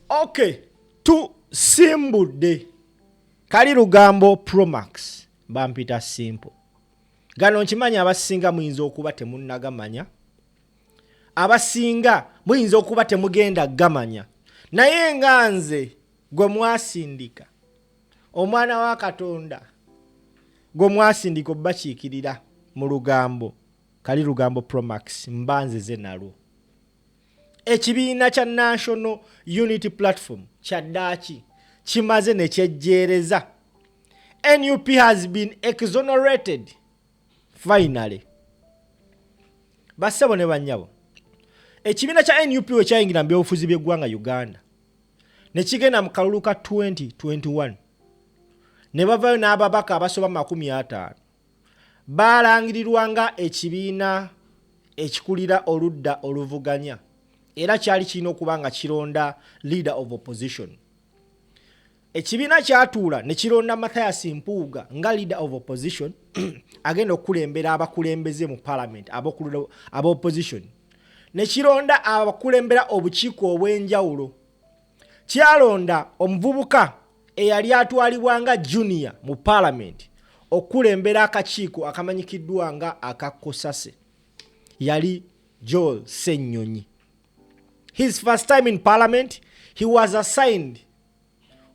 Okay, tusimbudde kali lugambo Promax bampita simple. Gano nkimanyi abasinga muyinza okuba temunnagamanya. Abasinga muyinza okuba temugenda gamanya. Naye nga nze gwe mwasindika omwana wa Katonda gwe mwasindika obakiikirira mu lugambo kali lugambo Promax mbanzeze nalwo. Ekibiina kya National Unity Platform kyaddaaki kimaze ne kyejjeereza. NUP has been exonerated finally. Bassebo ne bannyabo. Ekibiina kya NUP we kyayingira mu byobufuzi by'eggwanga Uganda ne kigenda mu kalulu ka 2021 ne bavayo n'ababaka abasoba 50 baalangirirwanga ekibiina ekikulira oludda oluvuganya era kyali kirina okuba nga kironda leader of opposition. Ekibiina kyatuula ne kironda Mathias Mpuuga nga leader of opposition agenda okulembera abakulembeze mu parliament aba opposition. Ne kironda abakulembera obukiiko obw'enjawulo. Kyalonda omuvubuka eyali atwalibwanga junior mu parliament okulembera akakiiko akamanyikiddwa nga akakosase. Yali Joel Ssenyonyi. His first time in parliament, he was assigned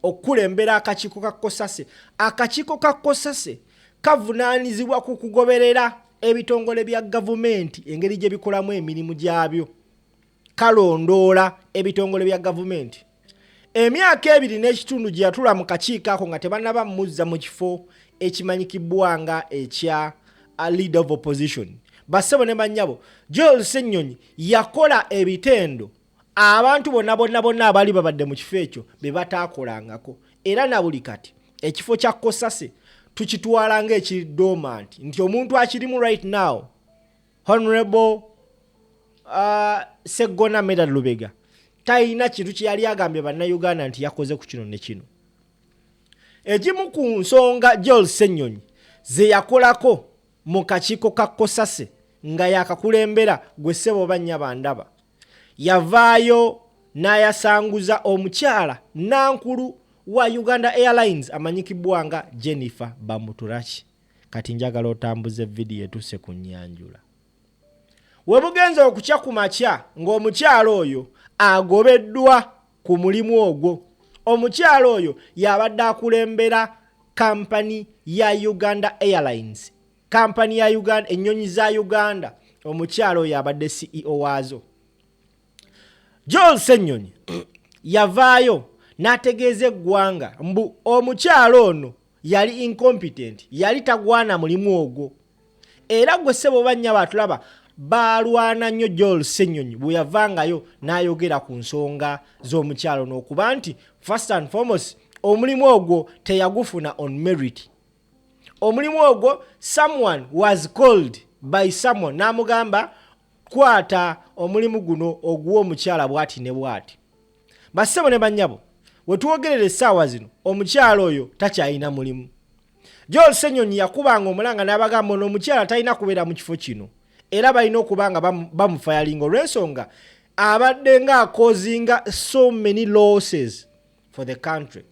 okulembera akakiiko kakosase. Akakiiko kakosase kavunaanyizibwa ku kugoberera ebitongole bya gavumenti engeri gye bikolamu emirimu gyabyo. Kalondoola ebitongole bya gavumenti. Emyaka 2 n'ekitundu gye yatula mu kakiiko ako nga tebannaba muzza mu kifo ekimanyikibwa nga ekya leader of opposition. Bassebo ne bannyabo, Joel Ssenyonyi yakola ebitendo abantu bonna abali babadde mu kifo ekyo be bataakolangako. Era na buli kati ekifo kya Kosase tukitwala ng'ekiri dormant nti omuntu akirimu right now Honorable Segona Medal Lubega tayina kintu kye yali agambye bannayuganda nti yakoze ku kino ne kino. Egimu ku nsonga Joel Ssenyonyi ze yakolako mu kakiiko ka Kosase nga yakakulembera gwe ssebo bannya bandaba. Yavaayo n'ayasanguza omukyala nankulu wa Uganda Airlines amanyikibwa nga Jenifer Bamuturaki. Kati njagala otambuze video etuse ku nnyanjula. We bugenze okukya ku makya ng'omukyala oyo agobeddwa ku mulimu ogwo. Omukyala oyo yabadde akulembera kampani ya Uganda Airlines. Kampani ya Uganda, ennyonyi za Uganda. Omukyala oyo abadde CEO waazo. Joel Ssenyonyi yavaayo n'ategeeza eggwanga mbu omukyala ono yali incompetent, yali tagwana mulimu ogwo. Era gwe ssebo bannya batulaba baalwana nnyo Joel Ssenyonyi bwe yavangayo n'ayogera ku nsonga z'omukyalo n'okuba nti first and foremost omulimu ogwo teyagufuna on merit. Omulimu ogwo someone was called by someone n'amugamba kwata omulimu guno oguwa omukyala bwati ne bwati. Bassebo ne bannyabo, we tuwogerera essaawa zino omukyala oyo takyayina mulimu. Joel Ssenyonyi yakubanga omulanga n'abagamba n'omukyala talina kubeera mu kifo kino. Era balina okuba nga bamufayalinga olw'ensonga abadde nga causing so many losses for the country.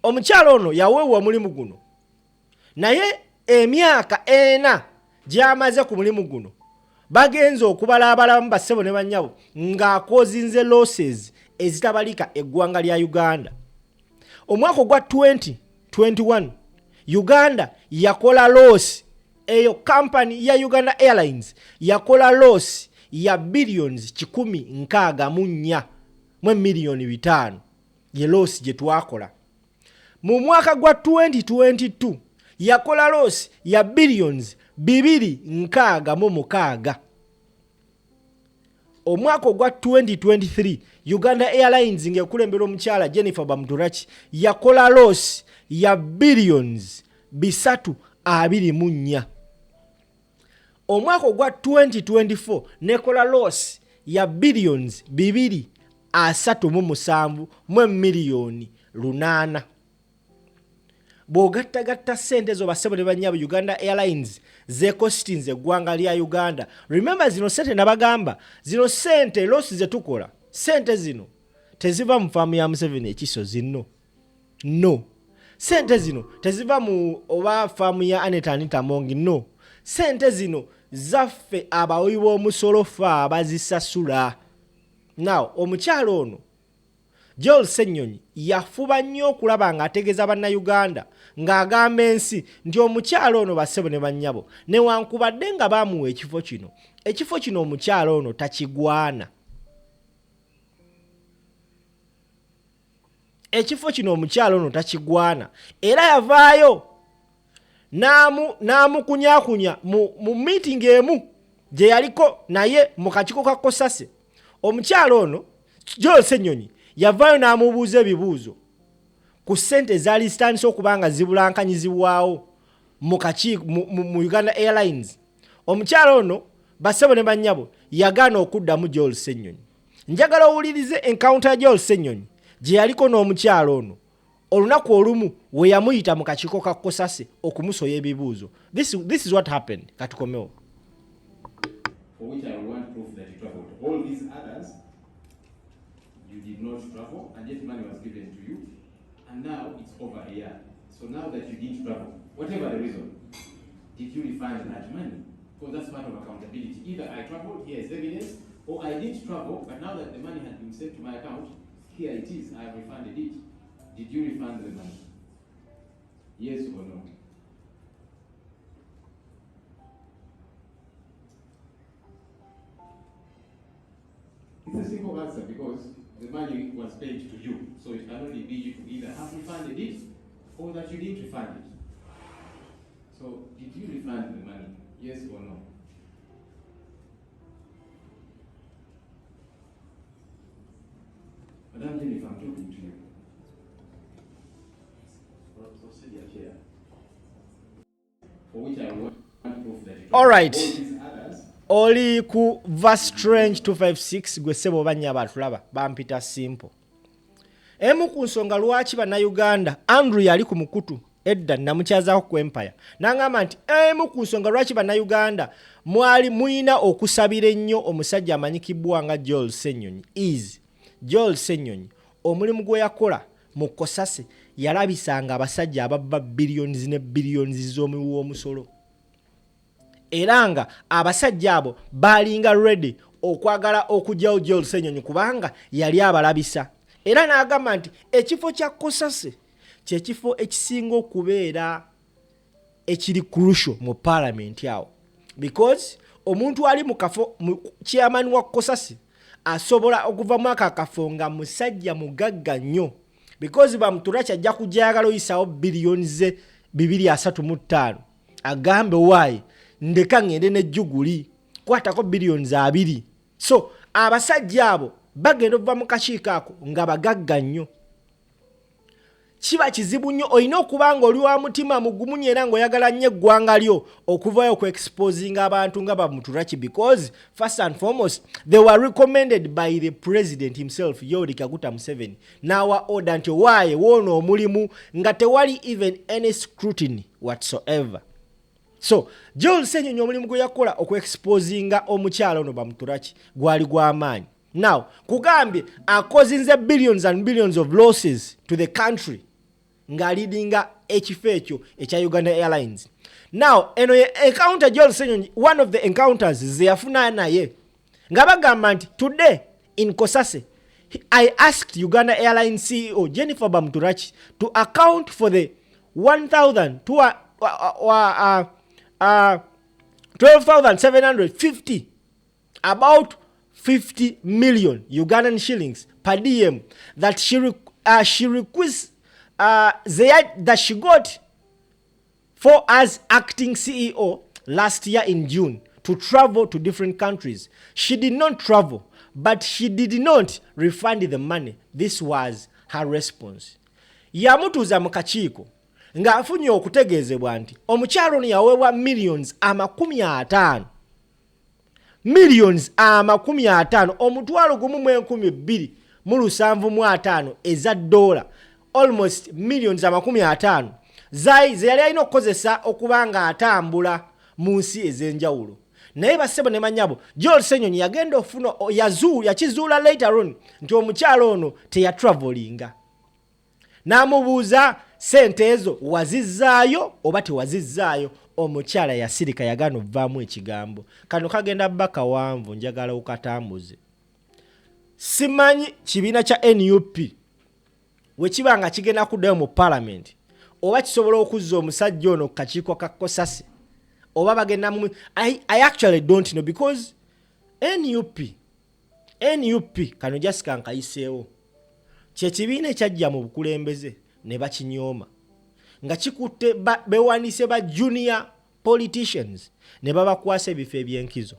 Omukyala ono yaweebwa omulimu guno naye emyaka 4 gy'amaze ku mulimu guno bagenze okubalaabalamu bassebo ne bannyabo ng'akozinze losses ezitabalika eggwanga lya Uganda. Omwaka ogwa 2021 Uganda yakola loss. Eyo company ya Uganda Airlines yakola loss ya billions 164 mu milioni 5 ye loss gye twakola. Mu mwaka gwa 2022 yakola loss ya billions 266. Omwaka gwa 2023 Uganda Airlines ng'ekulembera omukyala Jenifer Bamuturaki yakola loss ya billions 324. Omwaka gwa 2024 nekola loss ya billions 237 mu milioni 8. Bw'ogattagatta ssente zo bassebo ne bannyabo Uganda Airlines zeekostinze eggwanga lya Uganda. Remember zino ssente nabagamba, zino ssente loss ze tukola, ssente zino teziva mu faamu ya Museveni ekisozi no sente zino teziva mu oba faamu ya Anita Mongi no sente zino zaffe abawi b'omusolo fa abazisasula. Now omukyalo ono Joel Ssenyonyi yafuba nnyo okulaba ng'ategeeza bannayuganda ng'agamba ensi nti omukyalo ono bassebo ne bannyabo newankubadde nga baamuwa ekifo kino omukyalo ono takigwana. Ekifo kino omukyalo ono takigwana era yavaayo n'amukunyakunya mu meeting emu gye yaliko naye mu kakiiko ka Kosase. Omukyalo ono Joel Ssenyonyi yavaayo n'amubuuza ebibuuzo ku ssente ezaali zitandise okuba nga zibulankanyizibwawo mu Uganda Airlines. Omukyalo ono bassebo ne bannyabo yagaana okuddamu Joel Ssenyonyi. Njagala owulirize encounter ya Joel Ssenyonyi gye yaliko n'omukyalo ono olunaku olumu we yamuyita mu kakiiko ka Kosase okumusoya ebibuuzo. This is what happened. Katukomewo. For which I want proof that you traveled. All these others, you did not travel, and yet money was given to you, and now it's over a year. So now that you didn't travel, whatever the reason, did you refund that money? Because that's part of accountability. Either I traveled, here is evidence, or I did travel, but now that the money has been sent to my account, here it is, I have refunded it. Did you refund the money? Yes or no? It's a simple answer because the money was paid to you, so it can only be you to either have refunded it or that you didn't refund it. So, did you refund the money? Yes or no? Madam Jenifer, I'm talking to you. Proceed your chair. For which I want proof that you All right. all these others. Oli ku verse strange 256 gwe sebo banya batulaba bampita simple. Emu ku nsonga lwaki bannayuganda Andrew yali ku mukutu edda namukyazaako ku empire n'angamba nti emu ku nsonga lwaki bannayuganda mwali muyina okusabira ennyo omusajja amanyikibwa nga Joel Ssenyonyi Joel Ssenyonyi omulimu gwe yakola mu Kosase yalabisanga abasajja ababba billions ne billions z'omusolo. Era nga abasajja abo balinga ready okwagala okujjawo Joel Ssenyonyi kubanga yali abalabisa. Era n'agamba nti ekifo kya Kosase kyekifo ekisinga okubeera ekiri crucial mu parliament awo, because omuntu ali mu kafo chairman wa Kosase asobola okuvamu akakafo nga musajja mugagga nnyo, because Bamuturaki ajja kujagala oyisawo billions 235 agambe waayi ndeka ngende nejjuguli kwatako billions 2. So abasajja abo bagenda okuva mu kakiiko ako nga bagagga nnyo. Kiba kizibu nnyo olina okuba nga oli wa mutima mugumu nnyo era ng'oyagala nnyo eggwanga lyo okuvayo ku exposing abantu nga Bamuturaki, because first and foremost they were recommended by the president himself Yoweri Kaguta Museveni n'awa order nti waaye woono omulimu nga tewali even any scrutiny whatsoever. So Joel Ssenyonyi omulimu gwe yakola okuexposinga omukyalo ono Bamuturaki gwali gw'amaanyi. Now kugambye akozinze billions and billions of losses to the country nga leadinga ekifo ekyo ekya Uganda Airlines. Now eno encounter Joel Ssenyonyi, one of the encounters ze yafuna naye nga bagamba nti today in Kosase I asked Uganda Airlines CEO Jenifer Bamuturaki to account for the 12,750, about 50 million Ugandan shillings per diem that she requests that she got for as acting CEO last year in June to travel to different countries. She did not travel, but she did not refund the money. This was her response. Yamutuza mu kakiiko nga afunye okutegeezebwa nti omukyalo ono yaweebwa millions 50. Millions 50, omutwalo gumu mu 12,750 eza dola, almost millions 50 ze yali alina okukozesa okuba nga atambula mu nsi ez'enjawulo. naye bassebo ne manyabo Joel Ssenyonyi yagenda ofuna yakizuula later on nti omukyalo ono teyatravelinga n'amubuuza sente ezo wazizzaayo oba tewazizzaayo omukyala yasirika yagaana ovaamu ekigambo kano kagenda bbaka wanvu njagala okatambuze simanyi kibiina kya NUP wekiba nga kigenda kuddayo mu parliament oba kisobola okuzza omusajja ono ku kakiiko ka Kosase oba bagenda mu I actually don't know because NUP kano Jessica nkayiseewo kyekibiina ekyajja mu bukulembeze ne bakinyooma nga kikutte bewanise ba junior politicians ne babakwasa ebifo ebyenkizo.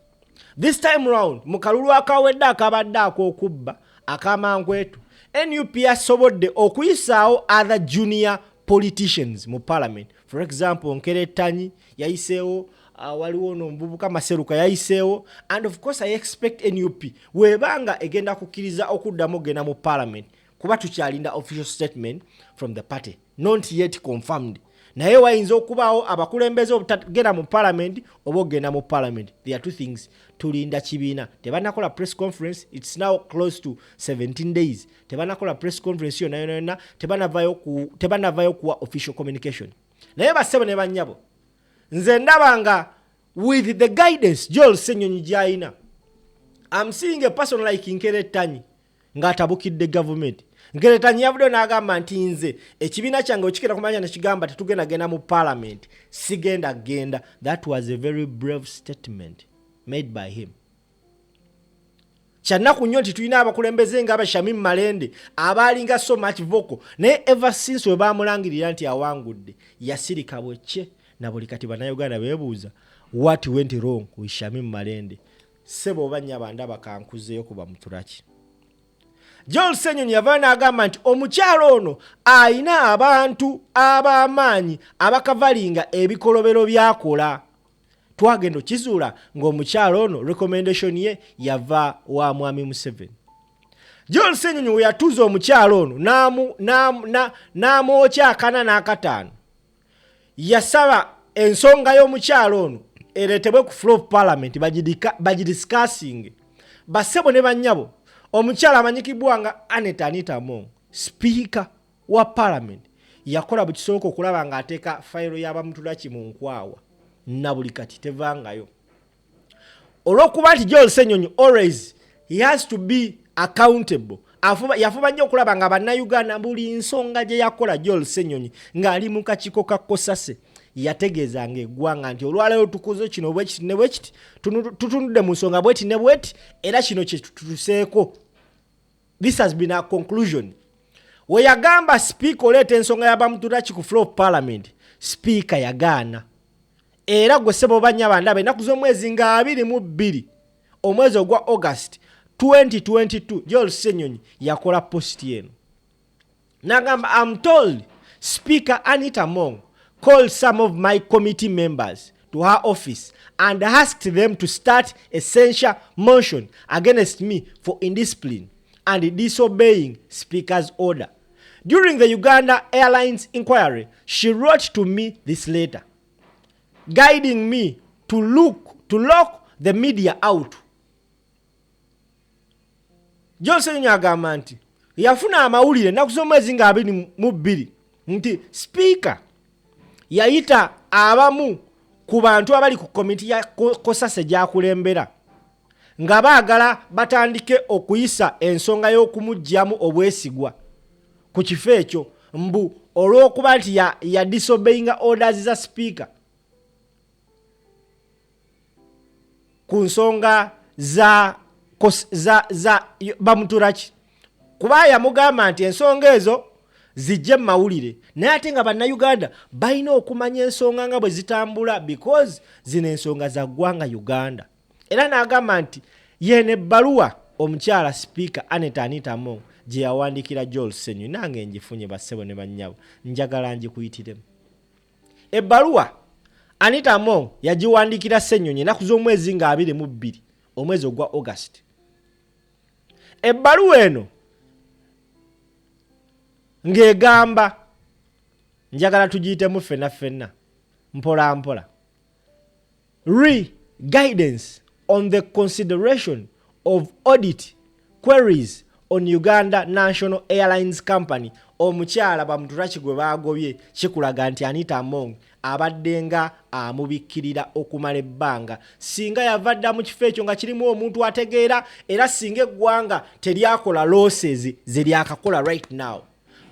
This time round mu kalulu akawedde akabadde ak'okubba akamankwetu NUP yasobodde okuyisaawo other junior politicians mu parliament. For example Nkeretanyi yayiseewo waliwo n'omuvubuka Maseruka yayiseewo and of course I expect NUP webanga egenda kukkiriza okuddamu genda mu parliament kuba tukyalinda official statement from the party not yet confirmed naye wayinza okubaawo abakulembeze obutagenda mu parliament oba ogenda mu parliament. There are two things. Tulinda kibiina tebanakola press conference, it's now close to 17 days tebanakola press conference yonna tebanavayo kuwa official communication. Naye bassebo ne bannyabo nze ndabanga with the guidance Joel Ssenyonyi gy'alina I'm seeing a person like Nkeretanyi ng'atabukidde government. Nkeretanyi yavuddeyo n'agamba nti nze ekibiina kyange okikira kumanya nekigamba tetugenda genda mu parliament sigenda genda. That was a very brave statement made by him. Kyannaku nnyo nti tulina abakulembeze nga Shamim Malende abaalinga so much vocal naye ever since we baamulangirira nti awangudde yasirika bwecce na buli kati bannayuganda beebuuza what went wrong with Shamim Malende. Sebo oba nnyaba ndaba kankuzeeyo ku Bamuturaki. Joel Ssenyonyi yavaayo n'agamba nti omukyalo ono ayina abantu ab'amaanyi abakavalinga ebikolobero byakola. Twagenda kizuula ng'omukyalo ono recommendation ye yava wa Mwami Museveni. Joel Ssenyonyi we yatuuza omukyalo ono n'amwokya 4 na 5 yasaba ensonga y'omukyalo ono ereetebwe ku floor of parliament bagidiscussing. Bassebo ne bannyabo omukyala amanyikibwa nga Anita Among speaker wa parliament yakola bukisoboka okulaba ng'ateeka fayiro y'Abamuturaki mu nkwawa na buli kati tevangayo. Olw'okuba nti Joel Ssenyonyi always he has to be accountable. Yafuba nnyo okulaba nga bannayuganda buli nsonga gye yakola Joel Ssenyonyi ng'ali mu kakiiko ka Kosase yategeezanga eggwanga nti olwaleero tukoze kino bwekiti ne bwekiti tutunudde mu nsonga bweti ne bweti era kino kye tutuseeko. This has been a conclusion. We yagamba speaker oleeta ensonga y'Abamuturaki ku floor of parliament speaker yagaana. Era gwe ssebo bannyaba ndaba ennaku z'omwezi nga 22 omwezi ogwa August 2022 Joel Ssenyonyi yakola post eno n'agamba I'm told Speaker Anita Among called some of my committee members to her office and asked them to start a censure motion against me for indiscipline and disobeying Speaker's order. During the Uganda Airlines inquiry, she wrote to me this letter, guiding me to lock the media out. Joel Ssenyonyi agamba nti yafuna amawulire ennaku z'omwezi nga 22 nti Speaker yayita abamu ku bantu abali ku komiti ya Kosase gy'akulembera nga baagala batandike okuyisa ensonga y'okumugyamu obwesigwa ku kifo ekyo mbu olw'okuba nti ya disobeying orders za Speaker ku nsonga za Bamuturaki. Kuba yamugamba nti ensonga ezo zijje mu mawulire naye ate nga bannayuganda balina okumanya ensonga nga bwe zitambula because zino ensonga za ggwanga Uganda. Era n'agamba nti yene ebbaluwa omukyala Speaker Anita Among gye yawandiikira Joel Ssenyonyi nange ngifunye bassebo ne bannyabo njagala ngikuyitiremu. Ebbaluwa Anita Among yagiwandiikira Ssenyonyi ennaku z'omwezi nga 22 omwezi ogwa August. Ebbaluwa eno ng'egamba njagala tugiyitemu ffenna mpola mpola guidance on the consideration of audit queries on Uganda National Airlines Company. Omukyala Bamuturaki gwe baagobye kikulaga nti Anita Among abadde nga amubikkirira okumala ebbanga. Singa yavadda mu kifo ekyo nga kirimu omuntu ategeera era singa eggwanga teryakola losses ze lyakakola right now,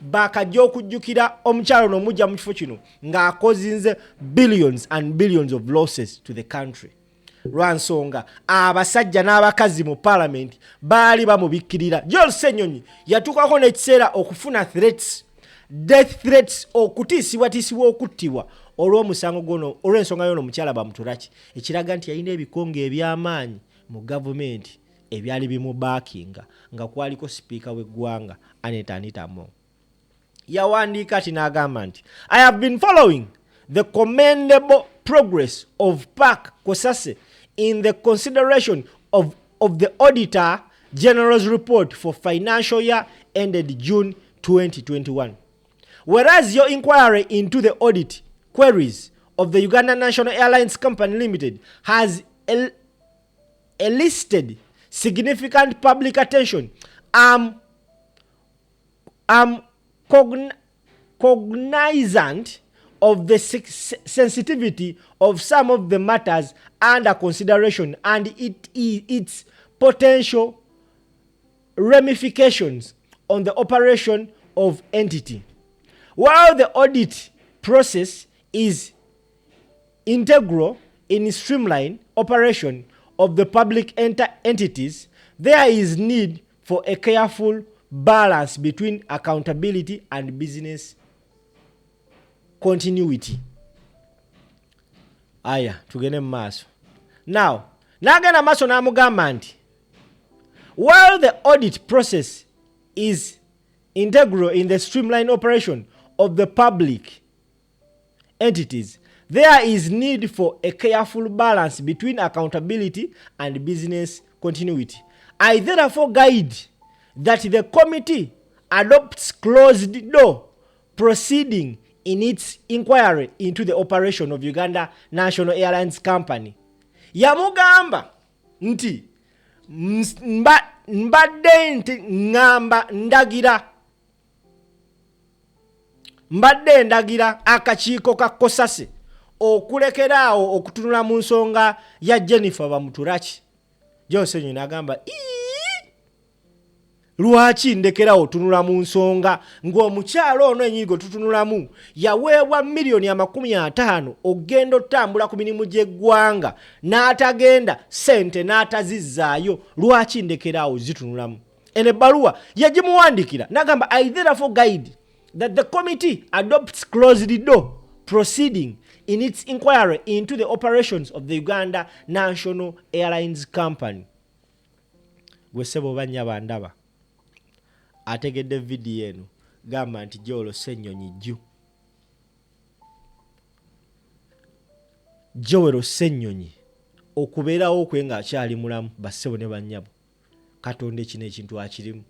bakajja okujjukira omukyala ono mujja mu kifo kino ng'akozinze billions and billions of losses to the country. Lwansonga abasajja n'abakazi mu parliament baali bamubikkirira. Joel Ssenyonyi yatukako n'ekiseera okufuna threats, death threats, okutiisibwatiisibwa okuttibwa olw'omusango gono olw'ensonga y'ono omukyala Bamuturaki, ekiraga nti yalina ebikonge eby'amaanyi mu gavumenti ebyali bimubaakinga nga kwaliko sipiika w'eggwanga Anita Among. Yawandiika ati n'agamba nti I have been following the commendable progress of Park Kosase in the consideration of the Auditor General's report for financial year ended June 2021. Whereas your inquiry into the audit queries of the Uganda National Airlines Company Limited has elicited significant public attention, I'm cognizant of the sensitivity of some of the matters under consideration and its potential ramifications on the operation of entity. While the audit process is integral in streamline operation of the public entities, there is need for a careful balance between accountability and business continuity. Aya, tugende maaso. Now, nagenda maaso namugamba nti while the audit process is integral in the streamlined operation of the public entities, there is need for a careful balance between accountability and business continuity. I therefore guide that the committee adopts closed door proceeding in its inquiry into the operation of Uganda National Airlines Company. Yamugamba nti mbadde nti ngamba ndagira akakiiko ka Kosase okulekeraawo okutunula mu nsonga ya Jenifer Bamuturaki. Joel Ssenyonyi n'agamba lwaki ndekerawo tunula mu nsonga ng'omukyalo ono enyigo tutunulamu yaweebwa $50,000,000 ogenda otambula ku mirimu gy'eggwanga n'atagenda sente n'atazizzaayo, lwaki ndekerawo zitunulamu? Ene ebbaluwa yagimuwandikira n'agamba I therefore guide that the committee adopts closed door proceeding in its inquiry into the operations of the Uganda National Airlines Company. Gwesebo banya bandaba ategedde video eno gamba nti Joel Ssenyonyi Joel Ssenyonyi okubeerawo kwe ng'akyali mulamu bassebo ne bannyabo Katonda ekino ekintu akirimu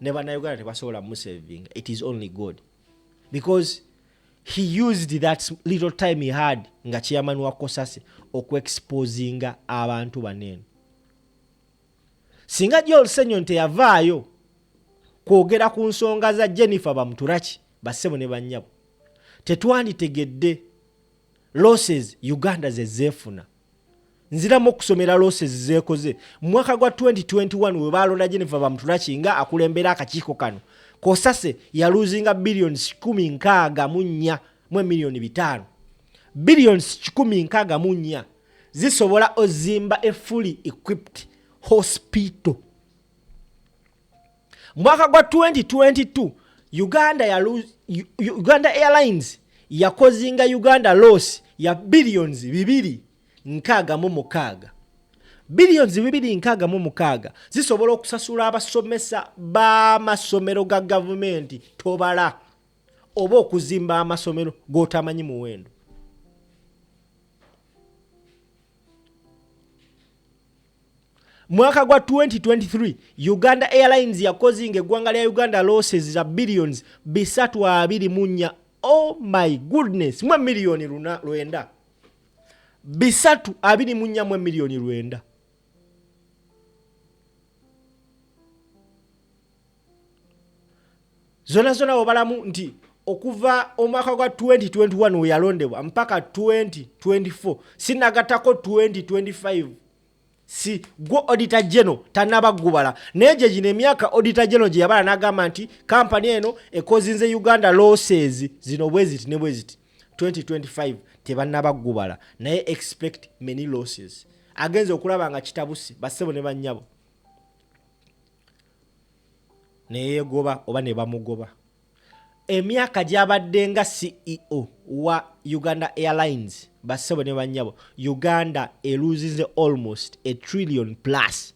ne bannayuganda tebasobola musevinga. It is only God, because he used that little time he had nga chairman wa Kosase okuexposinga abantu banene. Singa Joel Ssenyonyi teyavaayo kwogera ku nsonga za Jenifer Bamuturaki bassebo ne bannyabo, tetwanditegedde losses Uganda zeefuna. Nziramu okusomera losses zeekoze mu mwaka gwa 2021 we balonda Jenifer Bamuturaki nga akulembera akakiiko kano. Kosase yaluzinga billions 14 mu milioni 5. Billions 14 zisobola ozimba a fully equipped hospital. Mwaka gwa 2022 Uganda Airlines yakozinga Uganda loss ya billions 2.6. Billions 2.6 zisobola okusasula abasomesa b'amasomero ga gavumenti tobala oba okuzimba amasomero g'otamanyi muwendo. Mwaka gwa 2023 Uganda Airlines yakozinga eggwanga lya Uganda losses za billions 3.4. Oh my goodness, mwa milioni 9. 324 miliyoni 9. Zona obalamu nti okuva omwaka gwa 2021 we yalondebwa mpaka 2024 sinagatako 2025 si gwo auditor general tanabagubala neje jine emyaka auditor general gye yabala nagamba nti company eno ekozinze Uganda losses zino bweziti ne bweziti 2025 tebanabagubala naye expect many losses agenze okulaba nga kitabusi basebo ne banyabo neye goba oba ne bamugoba emyaka gyabadde nga CEO wa Uganda Airlines basebo ne banyabo Uganda loses almost $1 trillion plus.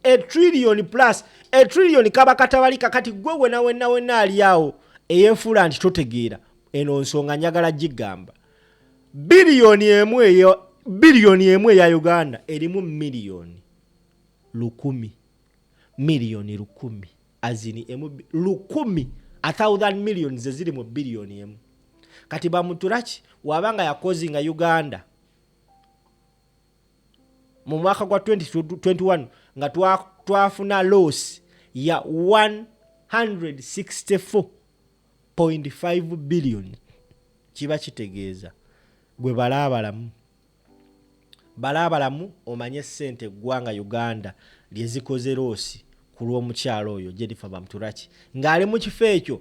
$1 trillion plus. $1 trillion kaba katabali kakati gwe wena ali awo eyefula nti totegeera eno nsonga njagala gigamba biliyoni emu ya Uganda erimu miliyoni 10 azini emu 10 1,000 millions zeziri mu biliyoni emu. Kati Bamuturaki wabanga yakozinga Uganda mu mwaka gwa 2021 nga twafuna loss ya 164.5 billion kiba kitegeeza gwe balabalamu omanye sente gwanga Uganda lyezikoze loss kulwa omukyalo oyo Jenifer Bamuturaki ng'ali mu kifo ekyo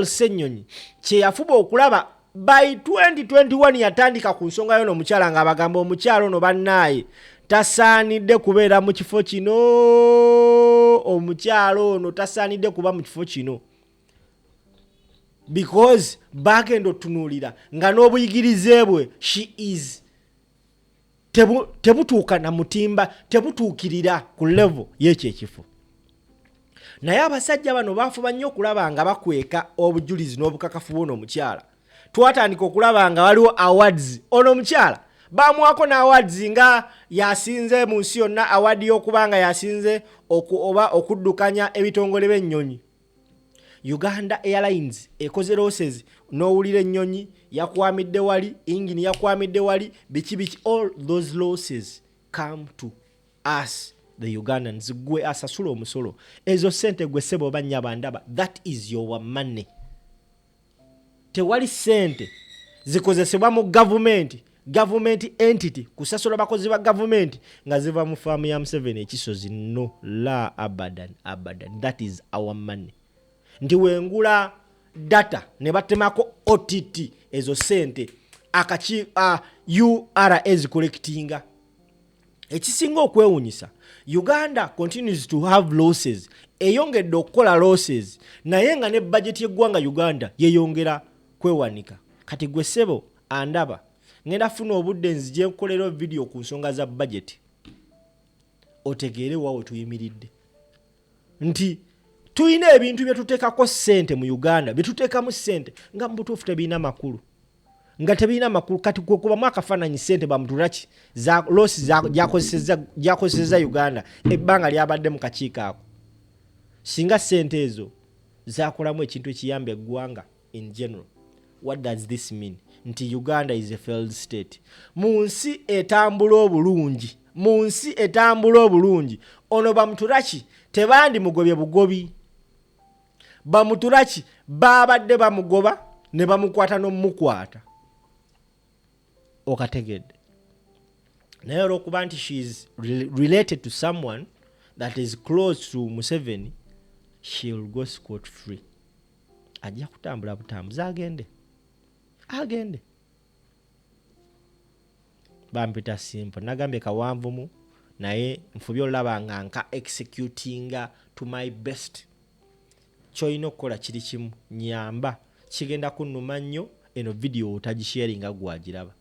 Ssenyonyi kye yafuba okulaba by 2021 yatandika ku nsonga yo n'omukyala ng'abagamba omukyalo ono bannaaye tasaanidde kubeera mu kifo kino omukyalo ono tasaanidde kuba mu kifo kino because bagenda otunuulira nga n'obuyigirize bwe she is tebutuuka na mutimba tebutuukirira ku level y'ekyo ekifo. Naye abasajja bano bafuba nnyo okulaba nga bakweka obujulizi n'obukakafu bw'ono omukyala. Twatandika okulaba nga waliwo awards ono omukyala bamuwako na awards nga yasinze mu nsi yonna award y'okubanga yasinze oba okuddukanya ebitongole by'ennyonyi. Uganda Airlines ekoze losses n'owulira ennyonyi yakwamidde wali engine yakwamidde wali biki all those losses come to us the Ugandans gwe asasula omusolo ezo sente gwe sebo banya bandaba that is your money. Tewali sente zikozesebwa mu government entity kusasula bakozi ba government nga ziva mu famu ya Museveni ekisozi no la abadan that is our money. Ndi wengula data ne batemako OTT ezo sente akachi URA collectinga ekisinga okwewunyisa Uganda continues to have losses eyongedde okukola losses naye nga ne budget y'eggwanga Uganda yeyongera kwewanika. Kati gwe sebo andaba ngenda funa obudde nzije nkolera video ku nsonga za budget otegeere wawe tuyimiridde nti tuyina ebintu bye tuteekako ssente mu Uganda bituteekamu ssente nga mbutuufu tebiina makulu kati kuba mwakafaananyi ssente Bamuturaki za losi gyakozeseza Uganda ebbanga lyabadde mu kakiiko ako singa ssente ezo zakolamu ekintu ekiyamba eggwanga in general. What does this mean? Nti Uganda is a failed state. Mu nsi etambula obulungi ono Bamuturaki tebandi mugobye bugobi. Bamuturaki babadde bamugoba ne bamukwata n'omukwata okategedde naye olw'okuba nti she is related to someone that is close to Museveni she will go scot free. Ajja kutambula butambuzi agende bampita simple nagambye kawanvumu naye nfubye olaba nga nka executinga to my best. Choino kola kiri kimu nyamba kigenda kunnuma nnyo eno video otagisharinga gwagiraba.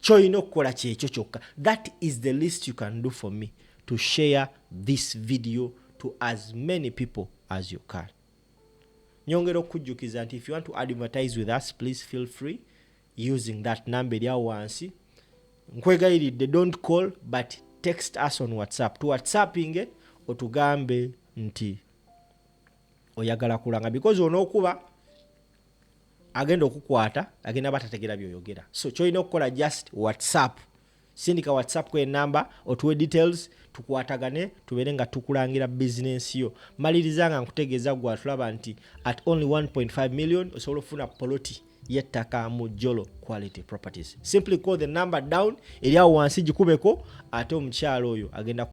Choino kola kyekyo kyokka. That is the least you can do for me, to share this video to as many people as you can. Nyongera okujjukiza nti if you want to advertise with us please feel free using that number ya wansi. Nkwegayiridde don't call but text us on WhatsApp. To WhatsApping otugambe nti oyagala kulanga because onokuba agenda okukwata agenda batategera byoyogera. So choino okukola just WhatsApp sindika WhatsApp kwe namba otuwe details tukwatagane tubeere nga tukulangira business yo. Maliriza nga nkutegeeza gwa tulaba nti at only 1.5 million osobola ofuna poloti yettaka mu Jolo Quality Properties. Simply call the number down eri awo wansi gikubeko ate omukyalo oyo agenda